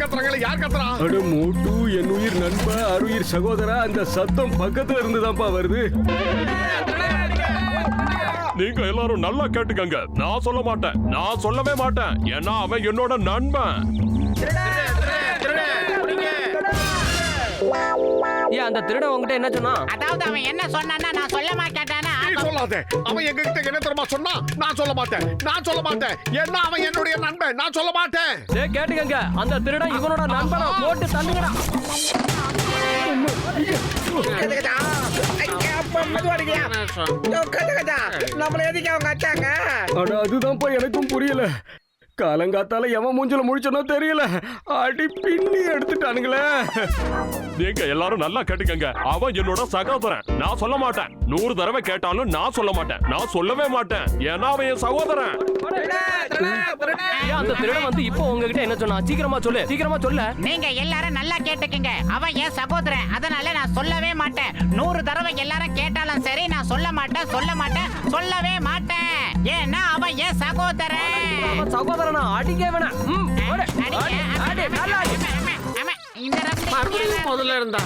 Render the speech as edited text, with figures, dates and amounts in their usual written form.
கத்துறாங்களே, யார் கத்துறா? அட மோட்டு, என் உயிர் நண்பா, அருயிர் சகோதரா, அந்த சத்தம் பக்கத்துல இருந்துதான்ப்பா வருது. நீங்க எல்லாரும் நல்லா கேட்டுக்கங்க. நான் சொல்ல மாட்டேன், நான் சொல்லவே மாட்டேன். ஏன்னா அவன் என்னோட நண்பன். ஏன் அந்த திருடன் உங்ககிட்ட என்ன சொன்னா? அதாவது அவன் என்ன சொன்னான்னா நான் சொல்ல மாட்டேன்டானா. நீ சொல்லாத. அவன் எங்க கிட்ட என்ன தெரியுமா சொன்னா? நான் சொல்ல மாட்டேன், நான் சொல்ல மாட்டேன். ஏன்னா அவன் என்னுடைய நண்பன், நான் சொல்ல மாட்டேன். டேய் கேட்டுக்கங்க, அந்த திருடன் இவனோட நண்பனை போட்டு தள்ளுங்கடா. அட அதுதான்ப்பா எனக்கும் புரியல. காலங்காத்தால எவன் மூஞ்சில முழிச்சனோ தெரியல. அடி பின்னி எடுத்துட்டானுங்களே. நீங்க எல்லாரும் நல்லா கேட்டுக்கங்க. அவன் என்னோட சகோதரன். நான் சொல்ல மாட்டேன். 100 தடவை கேட்டாலும் நான் சொல்ல மாட்டேன். நான் சொல்லவே மாட்டேன். ஏன்னா அவன் என் சகோதரன். ஏன் அந்த திருடன் வந்து இப்போ உங்ககிட்ட என்ன சொன்னா? சீக்கிரமா சொல்லு, சீக்கிரமா சொல்ல. நீங்க எல்லாரும் நல்லா கேட்டுக்கங்க. அவன் என் சகோதரன், அதனால நான் சொல்லவே மாட்டேன். 100 தடவை எல்லாரும் கேட்டாலும் சரி, நான் சொல்ல மாட்டேன், சொல்ல மாட்டேன், சொல்லவே மாட்டேன். ஏன்னா அவன் என் சகோதரன். அவன் சகோதரனா? அடிக்க வேணாம். அடி, நல்லா அடி. இந்த முதல்ல இருந்தா